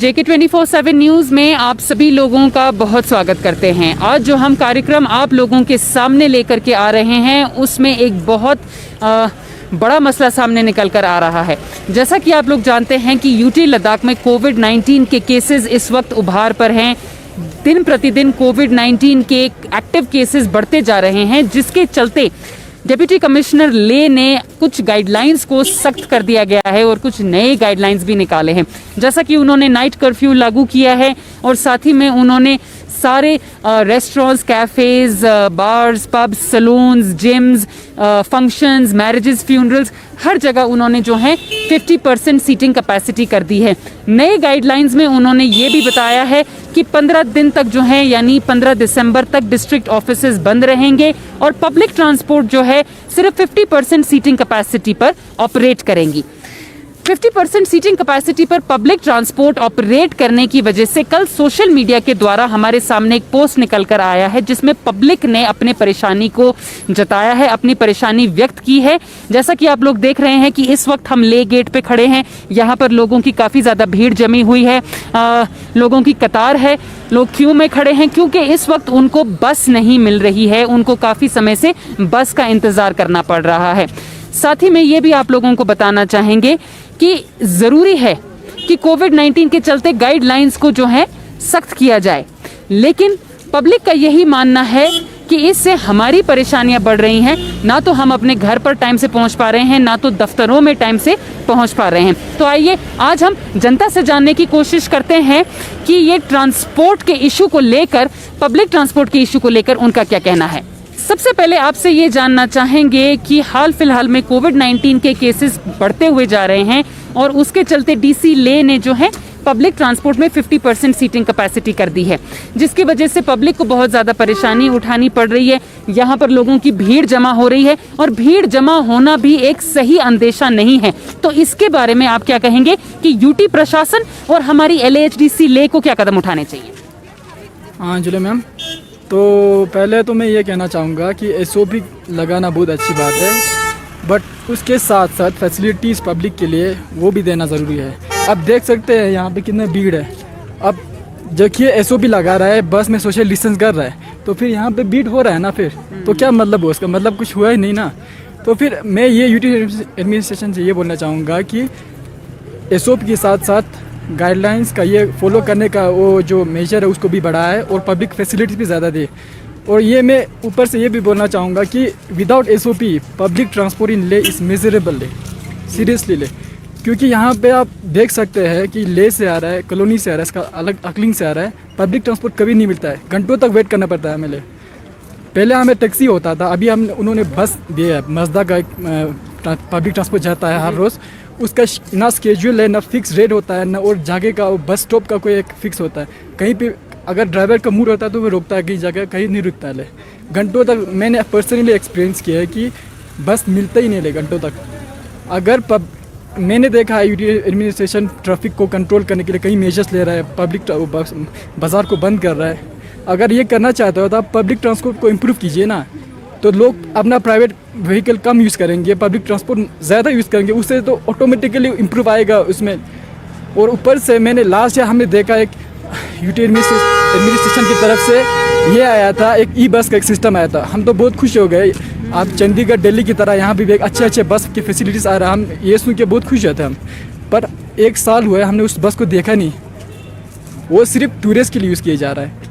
JK 24/7 news में आप सभी लोगों का बहुत स्वागत करते हैं। आज जो हम कार्यक्रम आप लोगों के सामने लेकर के आ रहे हैं उसमें एक बहुत बड़ा मसला सामने निकल कर आ रहा है। जैसा कि आप लोग जानते हैं कि यूटी लद्दाख में कोविड-19 के केसेस इस वक्त उभार पर हैं। दिन प्रतिदिन कोविड-19 के एक्टिव केसेस बढ़ते जा रहे हैं, जिसके चलते डिप्टी कमिश्नर ले ने कुछ गाइडलाइंस को सख्त कर दिया गया है और कुछ नए गाइडलाइंस भी निकाले हैं। जैसा कि उन्होंने नाइट कर्फ्यू लागू किया है और साथ ही में उन्होंने सारे restaurants, cafes, bars, pubs, salons, gyms, functions, marriages, funerals, हर जगह उन्होंने जो है 50% सीटिंग कैपेसिटी कर दी है। नए गाइडलाइंस में उन्होंने ये भी बताया है कि 15 दिन तक जो है यानी 15 दिसंबर तक डिस्ट्रिक्ट ऑफिसेज बंद रहेंगे और पब्लिक ट्रांसपोर्ट जो है सिर्फ 50% सीटिंग कैपेसिटी पर ऑपरेट करेंगी। 50% सीटिंग कैपेसिटी पर पब्लिक ट्रांसपोर्ट ऑपरेट करने की वजह से कल सोशल मीडिया के द्वारा हमारे सामने एक पोस्ट निकल कर आया है, जिसमें पब्लिक ने अपने परेशानी को जताया है, अपनी परेशानी व्यक्त की है। जैसा कि आप लोग देख रहे हैं कि इस वक्त हम ले गेट पे खड़े हैं। यहाँ पर लोगों की काफ़ी ज़्यादा भीड़ जमी हुई है, लोगों की कतार है, लोग क्यू में खड़े हैं क्योंकि इस वक्त उनको बस नहीं मिल रही है। उनको काफ़ी समय से बस का इंतज़ार करना पड़ रहा है। साथ ही में ये भी आप लोगों को बताना चाहेंगे कि ज़रूरी है कि कोविड-19 के चलते गाइडलाइंस को जो है सख्त किया जाए, लेकिन पब्लिक का यही मानना है कि इससे हमारी परेशानियां बढ़ रही हैं। ना तो हम अपने घर पर टाइम से पहुंच पा रहे हैं, ना तो दफ्तरों में टाइम से पहुंच पा रहे हैं। तो आइए आज हम जनता से जानने की कोशिश करते हैं कि ये ट्रांसपोर्ट के इशू को लेकर, पब्लिक ट्रांसपोर्ट के इशू को लेकर उनका क्या कहना है। सबसे पहले आपसे ये जानना चाहेंगे कि हाल फिलहाल में कोविड-19 के केसेस बढ़ते हुए जा रहे हैं और उसके चलते डीसी ले ने जो है पब्लिक ट्रांसपोर्ट में 50% सीटिंग कैपेसिटी कर दी है, जिसकी वजह से पब्लिक को बहुत ज़्यादा परेशानी उठानी पड़ रही है। यहाँ पर लोगों की भीड़ जमा हो रही है और भीड़ जमा होना भी एक सही अंदेशा नहीं है। तो इसके बारे में आप क्या कहेंगे कि यूटी प्रशासन और हमारी LAHDC ले को क्या कदम उठाने चाहिए? हाँ जुले मैम, तो पहले तो मैं ये कहना चाहूँगा कि SOP लगाना बहुत अच्छी बात है, बट उसके साथ साथ फैसिलिटीज़ पब्लिक के लिए वो भी देना ज़रूरी है। अब देख सकते हैं यहाँ पे कितनी भीड़ है। अब देखिए SOP लगा रहा है, बस में सोशल डिस्टेंस कर रहा है, तो फिर यहाँ पे भीड़ हो रहा है ना, फिर तो क्या मतलब है उसका? मतलब कुछ हुआ ही नहीं ना। तो फिर मैं ये यूटी एडमिनिस्ट्रेशन से ये बोलना चाहूँगा कि SOP के साथ साथ गाइडलाइंस का ये फॉलो करने का वो जो मेजर है उसको भी बढ़ाए और पब्लिक फैसिलिटीज़ भी ज़्यादा दे। और ये मैं ऊपर से ये भी बोलना चाहूँगा कि विदाउट SOP पब्लिक ट्रांसपोर्ट इन ले इज़ मेजरेबल ले, सीरियसली ले, क्योंकि यहाँ पे आप देख सकते हैं कि ले से आ रहा है, कॉलोनी से आ रहा है, इसका अलग अकलिंग से आ रहा है। पब्लिक ट्रांसपोर्ट कभी नहीं मिलता है, घंटों तक वेट करना पड़ता है हमें। पहले हमें टैक्सी होता था, अभी उन्होंने बस दिया है, मजदा का पब्लिक ट्रांसपोर्ट जाता है हर रोज़। उसका ना स्केड्यूल है, ना फिक्स रेट होता है, ना और जगह का बस स्टॉप का कोई एक फिक्स होता है। कहीं पे अगर ड्राइवर का मूड होता है तो वो रोकता है, कहीं जगह कहीं नहीं रुकता है। घंटों तक मैंने पर्सनली एक्सपीरियंस किया है कि बस मिलता ही नहीं ले घंटों तक। अगर मैंने देखा है यूटी एडमिनिस्ट्रेशन ट्रैफिक को कंट्रोल करने के लिए कई मेजर्स ले रहा है, पब्लिक बाज़ार को बंद कर रहा है। अगर ये करना चाहते हो तो आप पब्लिक ट्रांसपोर्ट को इम्प्रूव कीजिए ना, तो लोग अपना प्राइवेट व्हीकल कम यूज़ करेंगे, पब्लिक ट्रांसपोर्ट ज़्यादा यूज़ करेंगे, उससे तो ऑटोमेटिकली इम्प्रूव आएगा उसमें। और ऊपर से मैंने लास्ट ईयर हमने देखा एक यूटी एडमिनिस्ट्रेशन की तरफ से ये आया था, एक ई-बस का एक सिस्टम आया था। हम तो बहुत खुश हो गए। आप चंडीगढ़, दिल्ली की तरह यहाँ भी एक अच्छे बस की फैसिलिटीज़ आ रहा है, हम ये सुन के बहुत खुश होते हम। पर 1 साल हुआ है हमने उस बस को देखा नहीं, वो सिर्फ टूरिस्ट के लिए यूज़ किया जा रहा है।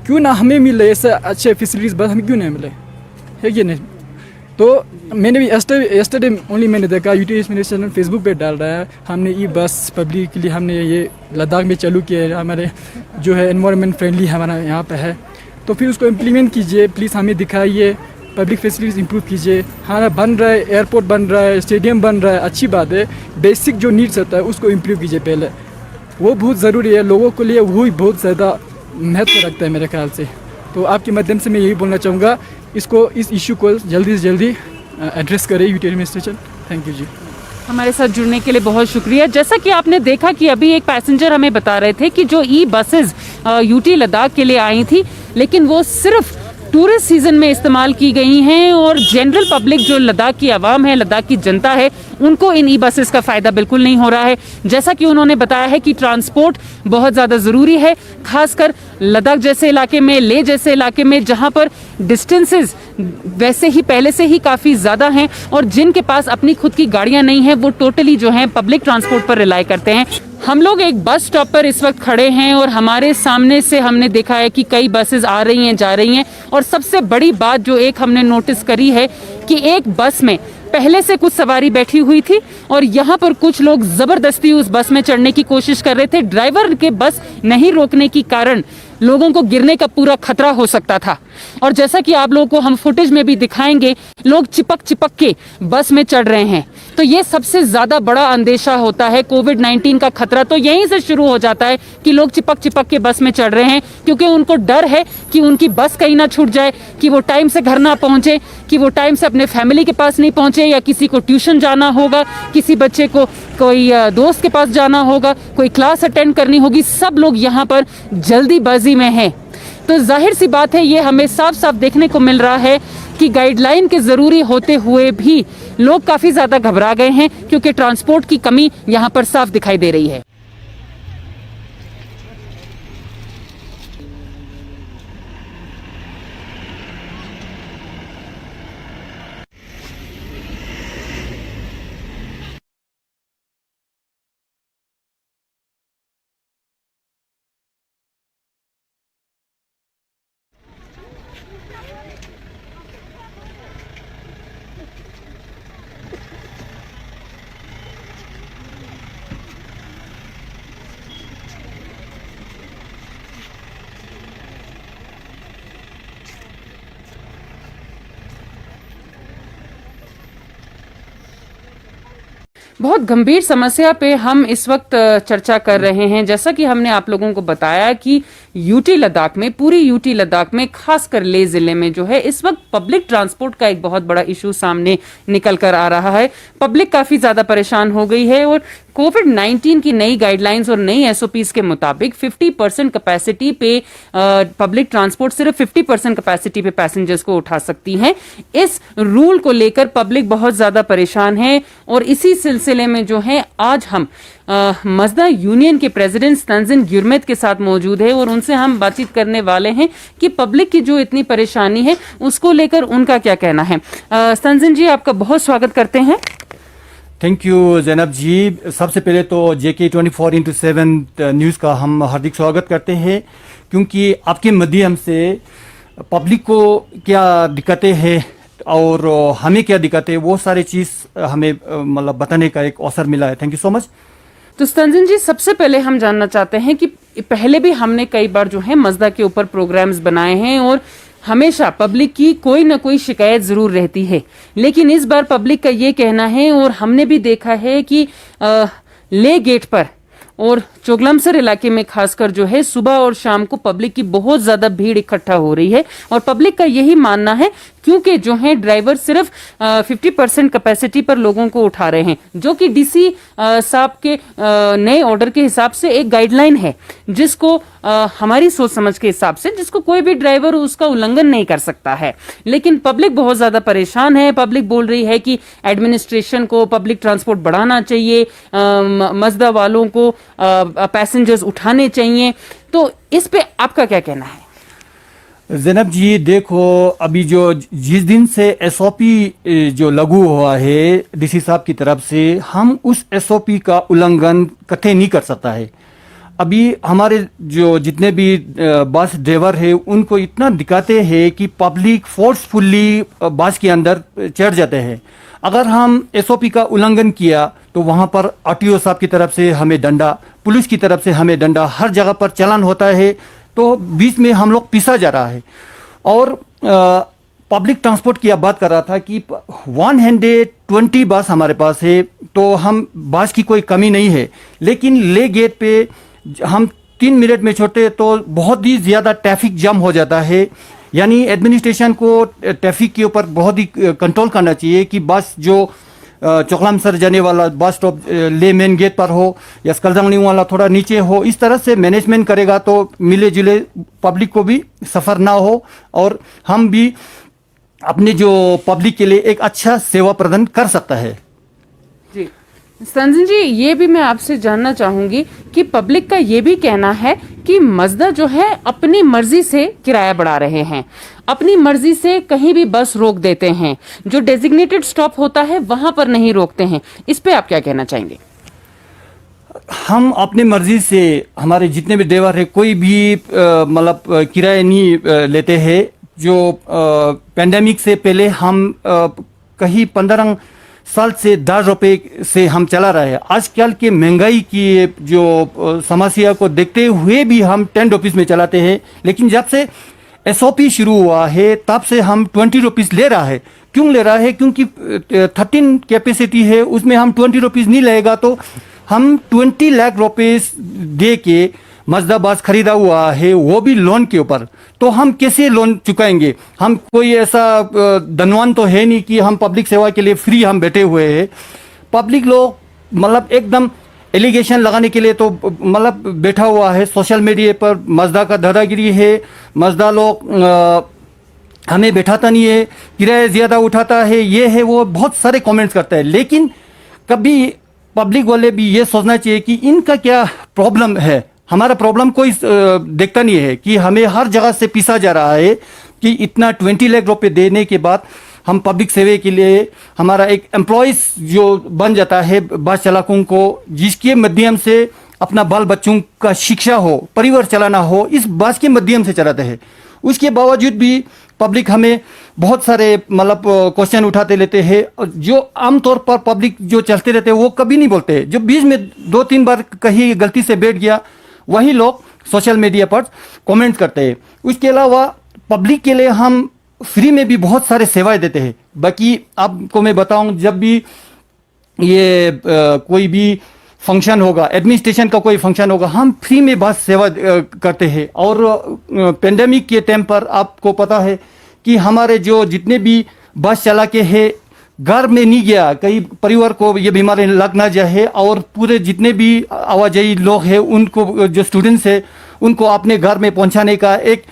क्यों ना हमें मिले ऐसे अच्छे फैसिलिटीज़, बस हमें क्यों नहीं मिले, है कि नहीं? तो मैंने भी यस्टरडे ओनली मैंने देखा यूटी एडमिनिस्ट्रेशन फेसबुक पे डाल रहा है, हमने ई-बस पब्लिक के लिए हमने ये लद्दाख में चालू किया है, हमारे जो है एनवायरनमेंट फ्रेंडली हमारा यहाँ पे है। तो फिर उसको इम्प्लीमेंट कीजिए प्लीज़, हमें दिखाइए, पब्लिक फैसिलिटीज़ इंप्रूव कीजिए। हाँ बन रहा है, एयरपोर्ट बन रहा है, स्टेडियम बन रहा है, अच्छी बात है। बेसिक जो नीड्स होता है उसको इम्प्रूव कीजिए पहले, वो बहुत ज़रूरी है लोगों के लिए, वो ही बहुत ज़्यादा महत्व रखता है मेरे ख्याल से। तो आपके माध्यम से मैं यही बोलना चाहूँगा, इस इशू को जल्दी से जल्दी एड्रेस करें यूटी एडमिनिस्ट्रेशन। थैंक यू जी। हमारे साथ जुड़ने के लिए बहुत शुक्रिया। जैसा कि आपने देखा कि अभी एक पैसेंजर हमें बता रहे थे कि जो ई-बसेस यूटी लद्दाख के लिए आई थी, लेकिन वो सिर्फ टूरिस्ट सीजन में इस्तेमाल की गई हैं और जनरल पब्लिक जो लद्दाख की आवाम है, लद्दाख की जनता है, उनको इन ई बसेस का फ़ायदा बिल्कुल नहीं हो रहा है। जैसा कि उन्होंने बताया है कि ट्रांसपोर्ट बहुत ज़्यादा ज़रूरी है, खासकर लद्दाख जैसे इलाके में, लेह जैसे इलाके में, जहाँ पर डिस्टेंसेस वैसे ही पहले से ही काफ़ी ज़्यादा हैं और जिनके पास अपनी खुद की गाड़ियाँ नहीं हैं वो टोटली जो हैं पब्लिक ट्रांसपोर्ट पर रिलाई करते हैं। हम लोग एक बस स्टॉप पर इस वक्त खड़े हैं और हमारे सामने से हमने देखा है कि कई बसेस आ रही हैं, जा रही हैं और सबसे बड़ी बात जो एक हमने नोटिस करी है कि एक बस में पहले से कुछ सवारी बैठी हुई थी और यहाँ पर कुछ लोग जबरदस्ती उस बस में चढ़ने की कोशिश कर रहे थे। ड्राइवर के बस नहीं रोकने के कारण लोगों को गिरने का पूरा खतरा हो सकता था और जैसा कि आप लोगों को हम फुटेज में भी दिखाएंगे, लोग चिपक चिपक के बस में चढ़ रहे हैं। तो ये सबसे ज्यादा बड़ा अंदेशा होता है। कोविड-19 का खतरा तो यहीं से शुरू हो जाता है कि लोग चिपक चिपक के बस में चढ़ रहे हैं क्योंकि उनको डर है कि उनकी बस कहीं ना छूट जाए, कि वो टाइम से घर ना पहुंचे, कि वो टाइम से अपने फैमिली के पास नहीं पहुंचे, या किसी को ट्यूशन जाना होगा, किसी बच्चे को कोई दोस्त के पास जाना होगा, कोई क्लास अटेंड करनी होगी। सब लोग यहाँ पर जल्दीबाजी में हैं। तो जाहिर सी बात है, ये हमें साफ साफ देखने को मिल रहा है कि गाइडलाइन के ज़रूरी होते हुए भी लोग काफ़ी ज़्यादा घबरा गए हैं क्योंकि ट्रांसपोर्ट की कमी यहाँ पर साफ दिखाई दे रही है। बहुत गंभीर समस्या पे हम इस वक्त चर्चा कर रहे हैं। जैसा कि हमने आप लोगों को बताया कि यूटी लद्दाख में, पूरी यूटी लद्दाख में, खासकर लेह जिले में जो है इस वक्त पब्लिक ट्रांसपोर्ट का एक बहुत बड़ा इशू सामने निकल कर आ रहा है। पब्लिक काफी ज्यादा परेशान हो गई है और कोविड-19 की नई गाइडलाइंस और नई एसओपीज के मुताबिक 50% कैपेसिटी पे पब्लिक ट्रांसपोर्ट सिर्फ 50% कैपेसिटी पे पैसेंजर्स को उठा सकती हैं। इस रूल को लेकर पब्लिक बहुत ज्यादा परेशान है और इसी सिलसिले में जो है आज हम मजदा यूनियन के प्रेसिडेंट तंजिन गुरमीत के साथ मौजूद है और उनसे हम बातचीत करने वाले हैं कि पब्लिक की जो इतनी परेशानी है उसको लेकर उनका क्या कहना है। तंजिन जी, आपका बहुत स्वागत करते हैं। थैंक यू जैनब जी। सबसे पहले तो JK 24/7 न्यूज़ का हम हार्दिक स्वागत करते हैं क्योंकि आपके माध्यम से पब्लिक को क्या दिक्कतें हैं और हमें क्या दिक्कतें हैं, वो सारी चीज़ हमें मतलब बताने का एक अवसर मिला है। Thank you so much. तो तंजिन जी, सबसे पहले हम जानना चाहते हैं कि पहले भी हमने कई बार जो है मजदा के ऊपर प्रोग्राम्स बनाए हैं और हमेशा पब्लिक की कोई ना कोई शिकायत जरूर रहती है, लेकिन इस बार पब्लिक का ये कहना है और हमने भी देखा है कि ले गेट पर और चोगलमसर इलाके में खासकर जो है सुबह और शाम को पब्लिक की बहुत ज्यादा भीड़ इकट्ठा हो रही है और पब्लिक का यही मानना है क्योंकि जो है ड्राइवर सिर्फ 50% कैपेसिटी पर लोगों को उठा रहे हैं, जो कि डीसी साहब के नए ऑर्डर के हिसाब से एक गाइडलाइन है जिसको हमारी सोच समझ के हिसाब से जिसको कोई भी ड्राइवर उसका उल्लंघन नहीं कर सकता है। लेकिन पब्लिक बहुत ज्यादा परेशान है। पब्लिक बोल रही है कि एडमिनिस्ट्रेशन को पब्लिक ट्रांसपोर्ट बढ़ाना चाहिए, मजदा वालों को पैसेंजर्स उठाने चाहिए। तो इस पे आपका क्या कहना है? जैनब जी, देखो अभी जो जिस दिन से एसओपी जो लागू हुआ है डीसी साहब की तरफ से, हम उस एसओपी का उल्लंघन कतई नहीं कर सकता है। अभी हमारे जो जितने भी बस ड्राइवर है उनको इतना दिक्कतें हैं कि पब्लिक फोर्सफुली बस के अंदर चढ़ जाते हैं। अगर हम एसओपी का उल्लंघन किया तो वहां पर आरटीओ साहब की तरफ से हमें डंडा, पुलिस की तरफ से हमें डंडा, हर जगह पर चालान होता है। तो बीच में हम लोग पिसा जा रहा है। और पब्लिक ट्रांसपोर्ट की अब बात कर रहा था कि 120 बस हमारे पास है, तो हम बस की कोई कमी नहीं है। लेकिन ले गेट पे हम 3 मिनट में छोड़ते तो बहुत ही ज़्यादा ट्रैफिक जाम हो जाता है। यानी एडमिनिस्ट्रेशन को ट्रैफिक के ऊपर बहुत ही कंट्रोल करना चाहिए कि बस जो चोकलामसर जाने वाला बस स्टॉप ले मेन गेट पर हो या स्कलजंगनी वाला थोड़ा नीचे हो, इस तरह से मैनेजमेंट करेगा तो मिले जुले पब्लिक को भी सफ़र ना हो और हम भी अपने जो पब्लिक के लिए एक अच्छा सेवा प्रदान कर सकता है। जी संजन जी, ये भी मैं आपसे जानना चाहूंगी कि पब्लिक का ये भी कहना है कि मजदा जो है अपनी मर्जी से किराया बढ़ा रहे हैं, अपनी मर्जी से कहीं भी बस रोक देते हैं, जो डेजिग्नेटेड स्टॉप होता है वहां पर नहीं रोकते हैं। इस पे आप क्या कहना चाहेंगे? हम अपने मर्जी से हमारे जितने भी ड्राइवर है कोई भी मतलब किराया नहीं लेते हैं। जो पेंडेमिक से पहले हम कहीं 15 साल से 10 रुपए से हम चला रहे हैं। आजकल के महंगाई की जो समस्या को देखते हुए भी हम 10 रुपीज़ में चलाते हैं, लेकिन जब से एसओपी शुरू हुआ है तब से हम 20 रुपीज़ ले रहा है। क्यों ले रहा है? क्योंकि 13 कैपेसिटी है, उसमें हम 20 रुपीज़ नहीं लगेगा तो हम 20 लाख रुपए दे के मजदा बस खरीदा हुआ है, वो भी लोन के ऊपर। तो हम कैसे लोन चुकाएंगे? हम कोई ऐसा धनवान तो है नहीं कि हम पब्लिक सेवा के लिए फ्री हम बैठे हुए हैं। पब्लिक लोग मतलब एकदम एलिगेशन लगाने के लिए तो मतलब बैठा हुआ है सोशल मीडिया पर। मजदा का दादागिरी है, मजदा लोग हमें बैठाता नहीं है, किराया ज़्यादा उठाता है, ये है वो, बहुत सारे कमेंट्स करता है। लेकिन कभी पब्लिक वाले भी ये सोचना चाहिए कि इनका क्या प्रॉब्लम है। हमारा प्रॉब्लम कोई देखता नहीं है कि हमें हर जगह से पीसा जा रहा है कि इतना 20 लाख रुपए देने के बाद हम पब्लिक सेवा के लिए हमारा एक एम्प्लॉयज़ जो बन जाता है बस चालकों को, जिसके माध्यम से अपना बाल बच्चों का शिक्षा हो, परिवार चलाना हो, इस बस के माध्यम से चलाते हैं। उसके बावजूद भी पब्लिक हमें बहुत सारे मतलब क्वेश्चन उठाते लेते हैं। जो आमतौर पर पब्लिक जो चलते रहते हैं वो कभी नहीं बोलते। जो बीच में 2-3 बार कहीं गलती से बैठ गया, वही लोग सोशल मीडिया पर कमेंट करते हैं। उसके अलावा पब्लिक के लिए हम फ्री में भी बहुत सारे सेवाएं देते हैं। बाकी आपको मैं बताऊं, जब भी ये कोई भी फंक्शन होगा, एडमिनिस्ट्रेशन का कोई फंक्शन होगा, हम फ्री में बस सेवा करते हैं। और पेंडेमिक के टाइम पर आपको पता है कि हमारे जो जितने भी बस चला के हैं, घर में नहीं गया, कई परिवार को ये बीमारी लग ना जाए, और पूरे जितने भी आवाजाही लोग हैं उनको, जो स्टूडेंट्स हैं, उनको अपने घर में पहुंचाने का एक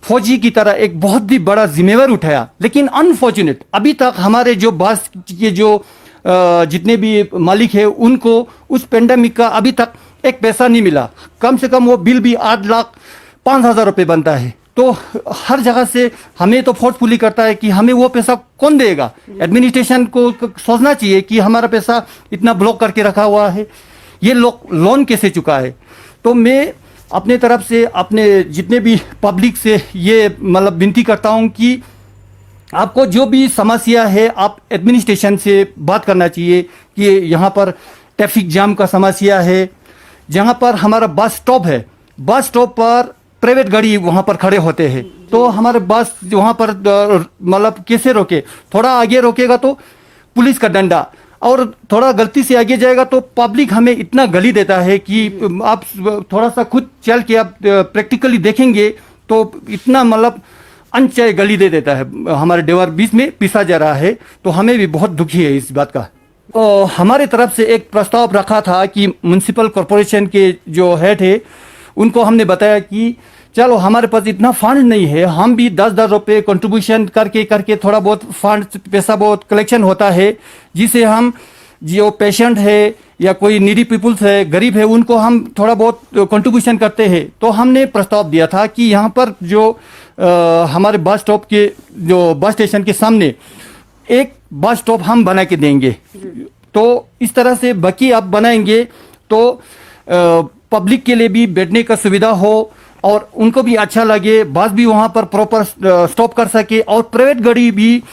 फौजी की तरह एक बहुत ही बड़ा जिम्मेवार उठाया। लेकिन अनफॉर्चुनेट अभी तक हमारे जो बस के जो जितने भी मालिक है उनको उस पेंडेमिक का अभी तक एक पैसा नहीं मिला। कम से कम वो बिल भी 8,05,000 रुपये बनता है। तो हर जगह से हमें तो फोर्सफुली करता है कि हमें वो पैसा कौन देगा। एडमिनिस्ट्रेशन को सोचना चाहिए कि हमारा पैसा इतना ब्लॉक करके रखा हुआ है, ये लोन कैसे चुका है। तो मैं अपने तरफ से अपने जितने भी पब्लिक से ये मतलब विनती करता हूँ कि आपको जो भी समस्या है आप एडमिनिस्ट्रेशन से बात करना चाहिए कि यहाँ पर ट्रैफिक जाम का समस्या है, जहाँ पर हमारा बस स्टॉप है, बस स्टॉप पर प्राइवेट गाड़ी वहाँ पर खड़े होते हैं, तो हमारे बस वहाँ पर मतलब कैसे रोके? थोड़ा आगे रोकेगा तो पुलिस का डंडा, और थोड़ा गलती से आगे जाएगा तो पब्लिक हमें इतना गाली देता है कि आप थोड़ा सा खुद चल के आप प्रैक्टिकली देखेंगे तो इतना मतलब अनचाहे गाली दे देता है। हमारे ड्राइवर बीच में पिसा जा रहा है, तो हमें भी बहुत दुखी है इस बात का। तो हमारे तरफ से एक प्रस्ताव रखा था कि म्युनिसिपल कॉरपोरेशन के जो हेड है उनको हमने बताया कि चलो हमारे पास इतना फंड नहीं है, हम भी 10-10 रुपये कंट्रीब्यूशन करके थोड़ा बहुत फंड पैसा बहुत कलेक्शन होता है, जिसे हम जो पेशेंट है या कोई नीडी पीपुल्स है, गरीब है, उनको हम थोड़ा बहुत कंट्रीब्यूशन करते हैं। तो हमने प्रस्ताव दिया था कि यहाँ पर जो हमारे बस स्टॉप के जो बस स्टेशन के सामने एक बस स्टॉप हम बना के देंगे। तो इस तरह से बाकी आप बनाएंगे तो पब्लिक के लिए भी बैठने का सुविधा हो और उनको भी अच्छा लगे, बस भी वहाँ पर प्रॉपर स्टॉप कर सके, और प्राइवेट गाड़ी भी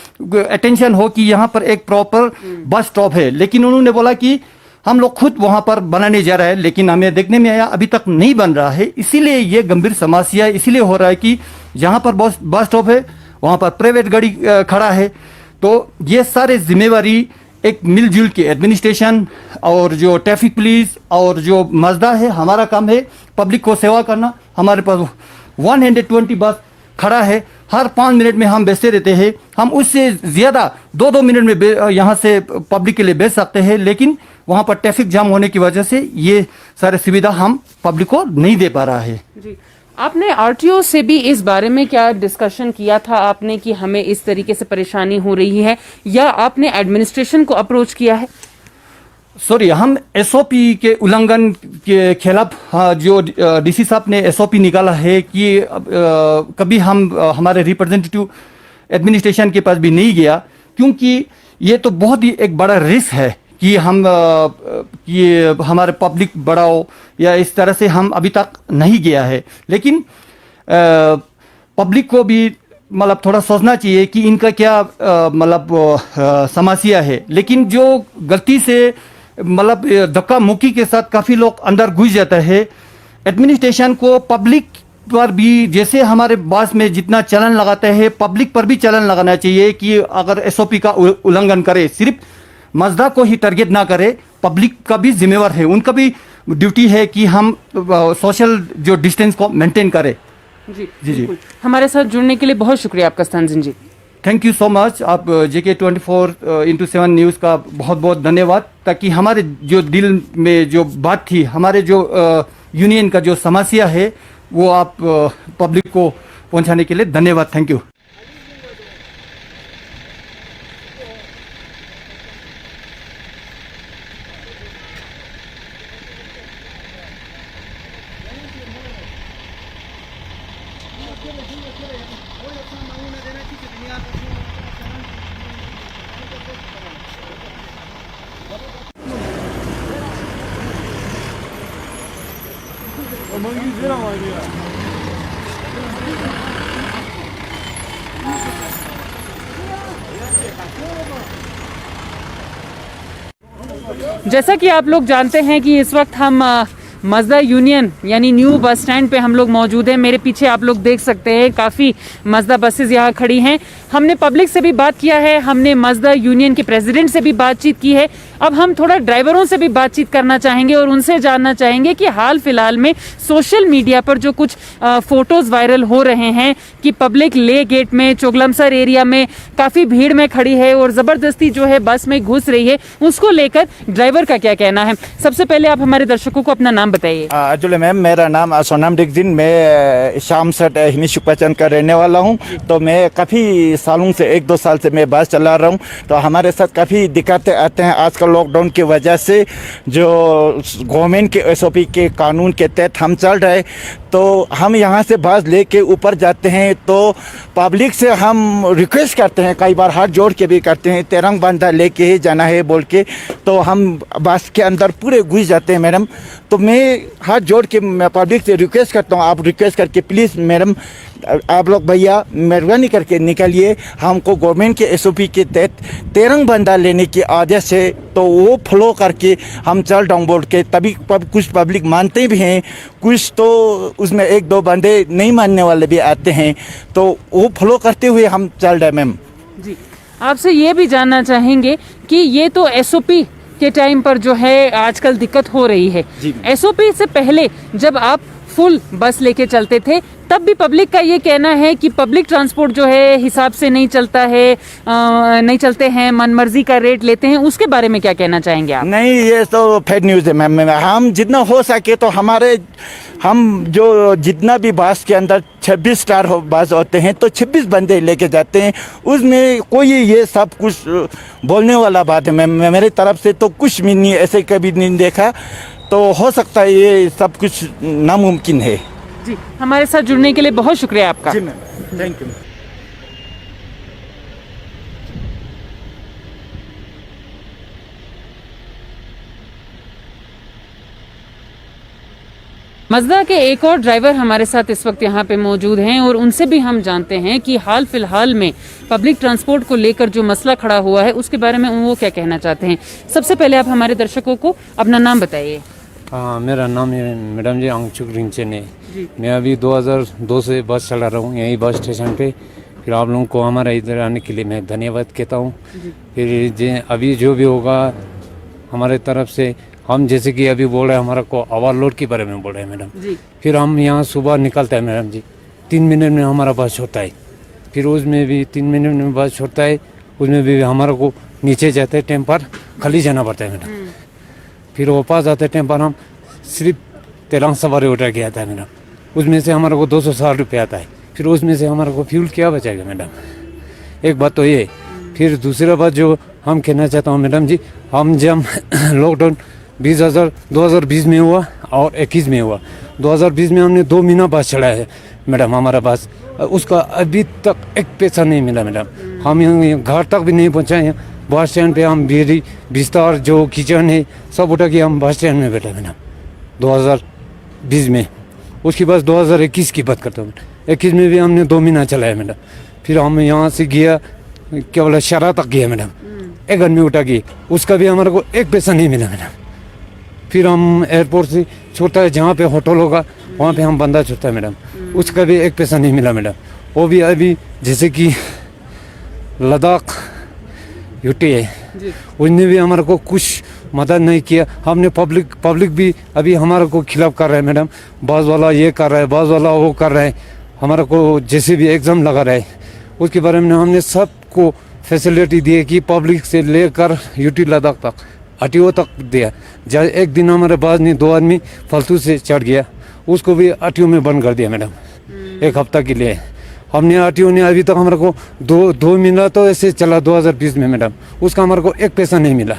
अटेंशन हो कि यहाँ पर एक प्रॉपर बस स्टॉप है। लेकिन उन्होंने बोला कि हम लोग खुद वहाँ पर बनाने जा रहे हैं, लेकिन हमें देखने में आया अभी तक नहीं बन रहा है। इसीलिए ये गंभीर समस्या इसीलिए हो रहा है कि जहाँ पर बस स्टॉप है वहाँ पर प्राइवेट गाड़ी खड़ा है। तो ये सारे जिम्मेवारी एक मिलजुल के एडमिनिस्ट्रेशन और जो ट्रैफिक पुलिस और जो मजदा है, हमारा काम है पब्लिक को सेवा करना। हमारे पास 120 बस खड़ा है, हर 5 मिनट में हम बेचते रहते हैं। हम उससे ज़्यादा 2-2 मिनट में यहाँ से पब्लिक के लिए बेच सकते हैं, लेकिन वहाँ पर ट्रैफिक जाम होने की वजह से ये सारे सुविधा हम पब्लिक को नहीं दे पा रहा है। जी, आपने आरटीओ से भी इस बारे में क्या डिस्कशन किया था आपने कि हमें इस तरीके से परेशानी हो रही है, या आपने एडमिनिस्ट्रेशन को अप्रोच किया है? सॉरी, हम एसओपी के उल्लंघन के खिलाफ जो डीसी साहब ने एसओपी निकाला है कि कभी हम हमारे रिप्रेजेंटेटिव एडमिनिस्ट्रेशन के पास भी नहीं गया, क्योंकि ये तो बहुत ही एक बड़ा रिस्क है कि हम ये हमारे पब्लिक बढ़ाओ या इस तरह से हम अभी तक नहीं गया है। लेकिन पब्लिक को भी मतलब थोड़ा सोचना चाहिए कि इनका क्या मतलब समस्या है। लेकिन जो गलती से मतलब धक्का मुक्की के साथ काफ़ी लोग अंदर घुस जाता है, एडमिनिस्ट्रेशन को पब्लिक पर भी जैसे हमारे बस में जितना चलन लगाते हैं पब्लिक पर भी चलन लगाना चाहिए कि अगर एसओपी का उल्लंघन करे सिर्फ मजदा को ही टारगेट ना करे, पब्लिक का भी जिम्मेवार है, उनका भी ड्यूटी है कि हम सोशल जो डिस्टेंस को मेंटेन करें। जी जी, हमारे साथ जुड़ने के लिए बहुत शुक्रिया आपका Stanzin ji. Thank you so much. आप JK 24/7 न्यूज़ का बहुत बहुत धन्यवाद, ताकि हमारे जो दिल में जो बात थी, हमारे जो यूनियन का जो समस्या है वो आप पब्लिक को पहुंचाने के लिए धन्यवाद। Thank you. जैसा कि आप लोग जानते हैं कि इस वक्त हम मजदा यूनियन यानी न्यू बस स्टैंड पे हम लोग मौजूद हैं। मेरे पीछे आप लोग देख सकते हैं काफ़ी मजदा बसेस यहाँ खड़ी हैं। हमने पब्लिक से भी बात किया है, हमने मजदा यूनियन के प्रेसिडेंट से भी बातचीत की है। अब हम थोड़ा ड्राइवरों से भी बातचीत करना चाहेंगे और उनसे जानना चाहेंगे कि हाल फिलहाल में सोशल मीडिया पर जो कुछ फोटोज़ वायरल हो रहे हैं कि पब्लिक ले गेट में चोगलमसर एरिया में काफ़ी भीड़ में खड़ी है और ज़बरदस्ती जो है बस में घुस रही है, उसको लेकर ड्राइवर का क्या कहना है। सबसे पहले आप हमारे दर्शकों को अपना नाम बताइए। एक्चुअली मैम, मेरा नाम सोनाम डिगजिन, मैं शाम सट हिनी शुक्लाचंद का रहने वाला हूँ। तो मैं काफ़ी सालों से 1-2 साल से मैं बस चला रहा हूँ। तो हमारे साथ काफ़ी दिक्कतें आते हैं आजकल लॉकडाउन की वजह से। जो गवर्नमेंट के SOP के कानून के तहत हम चल रहे, तो हम यहाँ से बस लेके ऊपर जाते हैं तो पब्लिक से हम रिक्वेस्ट करते हैं, कई बार हाथ जोड़ के भी करते हैं, तिरंगा बांधा लेके ही जाना है बोल के। तो हम बस के अंदर पूरे घुस जाते हैं मैडम। तो मैं हाथ जोड़ के मैं पब्लिक से रिक्वेस्ट करता हूँ, आप रिक्वेस्ट करके प्लीज़ मैडम आप लोग भैया मेहरबानी करके निकलिए। हमको गवर्नमेंट के SOP के तहत तिरंगा बांधा लेने की आदेश है, तो वो फॉलो करके हम चल रहे बोल के। तभी कुछ पब्लिक मानते भी हैं, कुछ तो उसमें 1-2 बंदे नहीं मानने वाले भी आते हैं, तो वो फॉलो करते हुए हम चल रहे मैम। जी, आपसे ये भी जानना चाहेंगे कि ये तो SOP के टाइम पर जो है आजकल दिक्कत हो रही है, SOP से पहले जब आप फुल बस लेके चलते थे तब भी पब्लिक का ये कहना है कि पब्लिक ट्रांसपोर्ट जो है हिसाब से नहीं चलता है, नहीं चलते हैं, मनमर्जी का रेट लेते हैं, उसके बारे में क्या कहना चाहेंगे आप? नहीं, ये तो फेक न्यूज़ है मैम। हम जितना हो सके तो हम जो जितना भी बस के अंदर 26 स्टार बस होते हैं तो 26 बंदे लेके जाते हैं। उसमें कोई ये सब कुछ बोलने वाला बात है मैम, मेरी तरफ से तो कुछ भी नहीं, ऐसे कभी नहीं देखा। तो हो सकता है ये सब कुछ नामुमकिन है। जी, हमारे साथ जुड़ने के लिए बहुत शुक्रिया आपका। जी मैम, थैंक यू। मजदा के एक और ड्राइवर हमारे साथ इस वक्त यहाँ पे मौजूद हैं और उनसे भी हम जानते हैं कि हाल फिलहाल में पब्लिक ट्रांसपोर्ट को लेकर जो मसला खड़ा हुआ है उसके बारे में वो क्या कहना चाहते हैं। सबसे पहले आप हमारे दर्शकों को अपना नाम बताइए। हाँ, मेरा नाम है मैडम जी अंगचुक रिंचन है। मैं अभी 2002 से बस चला रहा हूँ यही बस स्टेशन पे। फिर आप लोगों को हमारा इधर आने के लिए मैं धन्यवाद कहता हूँ। फिर अभी जो भी होगा हमारे तरफ से, हम जैसे कि अभी बोल रहे हैं हमारा को ओवरलोड के बारे में बोल रहे हैं मैडम। फिर हम यहाँ सुबह निकलते हैं मैडम जी, 3 मिनट में हमारा बस होता है। फिर उसमें भी 3 मिनट में बस छोड़ता है, उसमें भी हमारे को नीचे जाते हैं टेम्पर खाली जाना पड़ता है मैडम। फिर वापस आते टेम्पर हम सिर्फ 13 सवारी उठा के आता है मैडम, उसमें से हमारे को 260 रुपये आता है। फिर उसमें से हमारे को फ्यूल क्या बचाएगा मैडम, एक बात तो ये। फिर दूसरा बात जो हम कहना चाहता हूँ मैडम जी, हम जब लॉकडाउन 2020 में हुआ और 21 में हुआ, 2020 में हमने 2 महीना बस चलाया है मैडम, हमारा बस उसका अभी तक एक पैसा नहीं मिला मैडम। हम यहाँ घर तक भी नहीं पहुँचाए हैं, बस स्टैंड पे हम बेरी बिस्तर जो किचन है सब उठा के हम बस स्टैंड में बैठे मैडम 2020 में। उसके बाद 2021 की बात करता हूँ, 21 में भी हमने 2 महीना चलाया मैडम। फिर हम यहाँ से गया क्या बोला शरा तक गया मैडम, एक आदमी उठा के, उसका भी हमारे को एक पैसा नहीं मिला मैडम। फिर हम एयरपोर्ट से छोड़ता है जहाँ पे होटल होगा वहाँ पे हम बंदा छोड़ता है मैडम, उसका भी एक पैसा नहीं मिला मैडम। वो भी अभी जैसे कि लद्दाख यूटी है, उसने भी हमारे को कुछ मदद नहीं किया। हमने पब्लिक भी अभी हमारे को खिलाफ कर रहा है मैडम, बस वाला ये कर रहा है, बस वाला वो कर रहा है, हमारे को जैसे भी एग्ज़ाम लगा रहा है। उसके बारे में हमने सबको फैसिलिटी दी है कि पब्लिक से लेकर यूटी लद्दाख तक आरटीओ तक दिया। जब एक दिन हमारे पास नहीं 2 आदमी फालतू से चढ़ गया, उसको भी आरटीओ में बंद कर दिया मैडम 1 हफ्ता के लिए। हमने आरटीओ ने अभी तक हमारे को दो महीना तो ऐसे चला 2020 में मैडम, उसका हमारे को एक पैसा नहीं मिला।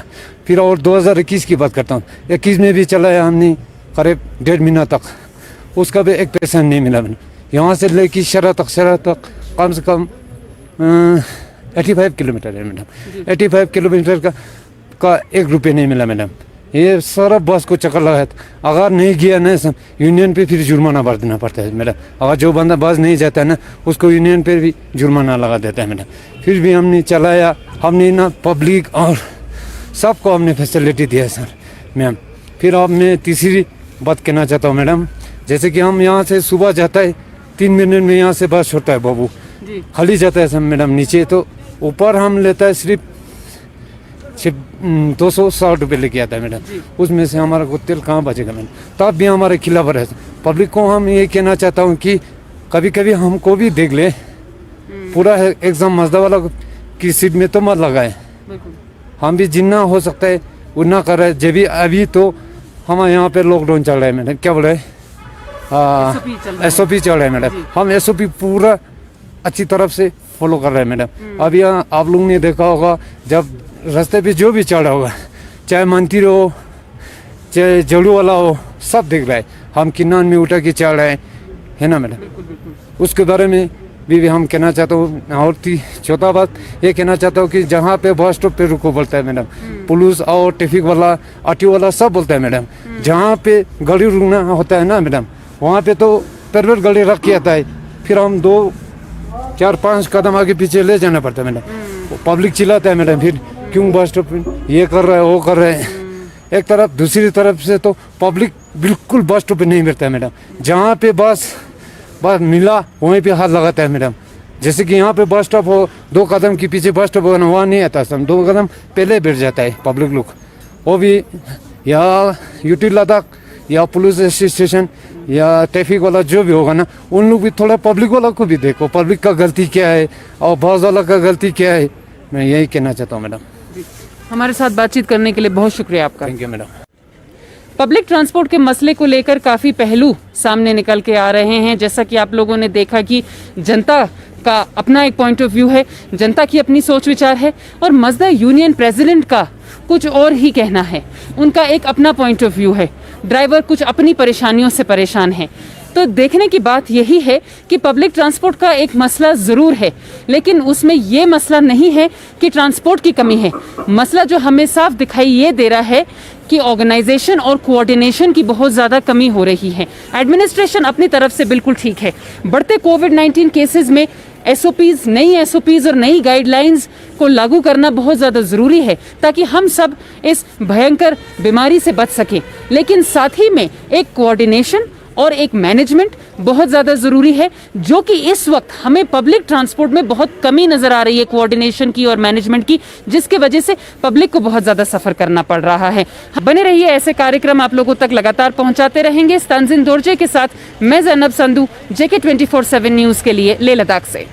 फिर और 2021 की बात करता हूँ, 21 में भी चलाया हमने करीब 1.5 महीना तक, उसका भी एक पैसा नहीं मिला मैडम। यहाँ से लेके शहर तक कम से कम 85 किलोमीटर है मैडम, 85 किलोमीटर का 1 रुपये नहीं मिला मैडम। ये सारा बस को चक्कर लगा था, अगर नहीं गया ना यूनियन पे फिर जुर्माना भर देना पड़ता है मैडम। अगर जो बंदा बस नहीं जाता है ना उसको यूनियन पे भी जुर्माना लगा देता है मैडम। फिर भी हमने चलाया, हमने ना पब्लिक और सबको हमने फैसिलिटी दिया सर मैम। फिर अब मैं तीसरी बात कहना चाहता हूँ मैडम, जैसे कि हम यहाँ से सुबह जाता है 3 मिनट में यहाँ से बस छोड़ता है बाबू, खाली जाता है सब मैडम नीचे, तो ऊपर हम लेता है सिर्फ 260 रुपये लेके आता है मैडम। उसमें से हमारा को तेल कहाँ बचेगा मैडम, तब भी हमारे खिलाफ है। पब्लिक को हम ये कहना चाहता हूँ कि कभी कभी हमको भी देख ले, पूरा एग्जाम मजदा वाला की सीट में तो मत लगाए, हम भी जितना हो सकता है उतना कर रहे हैं। जब भी अभी तो हमारे यहाँ पे लॉकडाउन चल रहा है मैडम, क्या बोल रहे हैं SOP चल रहा है मैडम, हम SOP पूरा अच्छी तरफ से फॉलो कर रहे हैं मैडम। अभी आप लोगों ने देखा होगा जब रास्ते पे जो भी चल रहा होगा, चाहे मंदिर हो चाहे जड़ू वाला हो, सब देख रहा है, हम किन्नान में उठा के चल रहे हैं, है ना मैडम। उसके बारे में भी हम कहना चाहता हूँ। और चौथा बात ये कहना चाहता हूँ कि जहाँ पे बस स्टॉप पे रुको बोलता है मैडम, पुलिस और ट्रैफिक वाला आरटीओ वाला सब बोलता है मैडम। जहाँ पे गाड़ी रुकना होता है ना मैडम, वहाँ पे तो प्राइवेट गाड़ी रख के आता है, फिर हम 2, 4, 5 कदम आगे पीछे ले जाना पड़ता है मैडम। पब्लिक चिल्लाता है मैडम, फिर क्यों बस स्टॉप ये कर रहा है वो कर रहे हैं एक तरफ, दूसरी तरफ से तो पब्लिक बिल्कुल बस स्टॉप पे नहीं मिलता है मैडम। जहाँ पे बस मिला वहीं पे हाथ लगाता है मैडम। जैसे कि यहाँ पे बस स्टॉप हो, 2 कदम के पीछे बस स्टॉप हो, वहाँ नहीं आता सब, 2 कदम पहले बैठ जाता है पब्लिक लोग। वो भी या यूटी लद्दाख या पुलिस स्टेशन या ट्रैफिक वाला जो भी होगा ना, उन लोग भी थोड़ा पब्लिक वाला को भी देखो, पब्लिक का गलती क्या है और बस वाला का गलती क्या है, मैं यही कहना चाहता हूँ मैडम। हमारे साथ बातचीत करने के लिए बहुत शुक्रिया आपका। Thank you madam. Public transport के मसले को लेकर काफ़ी पहलू सामने निकल के आ रहे हैं। जैसा कि आप लोगों ने देखा कि जनता का अपना एक पॉइंट ऑफ व्यू है, जनता की अपनी सोच विचार है, और मजदा यूनियन प्रेसिडेंट का कुछ और ही कहना है, उनका एक अपना पॉइंट ऑफ व्यू है। ड्राइवर कुछ अपनी परेशानियों से परेशान है। तो देखने की बात यही है कि पब्लिक ट्रांसपोर्ट का एक मसला ज़रूर है, लेकिन उसमें ये मसला नहीं है कि ट्रांसपोर्ट की कमी है। मसला जो हमें साफ दिखाई ये दे रहा है कि ऑर्गेनाइजेशन और कोऑर्डिनेशन की बहुत ज़्यादा कमी हो रही है। एडमिनिस्ट्रेशन अपनी तरफ से बिल्कुल ठीक है। बढ़ते कोविड-19 केसेस में SOPs, नई SOPs और नई गाइडलाइंस को लागू करना बहुत ज़्यादा ज़रूरी है ताकि हम सब इस भयंकर बीमारी से बच सकें। लेकिन साथ ही में एक कोऑर्डिनेशन और एक मैनेजमेंट बहुत ज़्यादा ज़रूरी है, जो कि इस वक्त हमें पब्लिक ट्रांसपोर्ट में बहुत कमी नज़र आ रही है, कोऑर्डिनेशन की और मैनेजमेंट की, जिसके वजह से पब्लिक को बहुत ज़्यादा सफ़र करना पड़ रहा है। बने रहिए, ऐसे कार्यक्रम आप लोगों तक लगातार पहुंचाते रहेंगे। तंजीन दोरजे के साथ मैं ज़ैनब संधू, JK 24/7 न्यूज़ के लिए लेह लद्दाख से।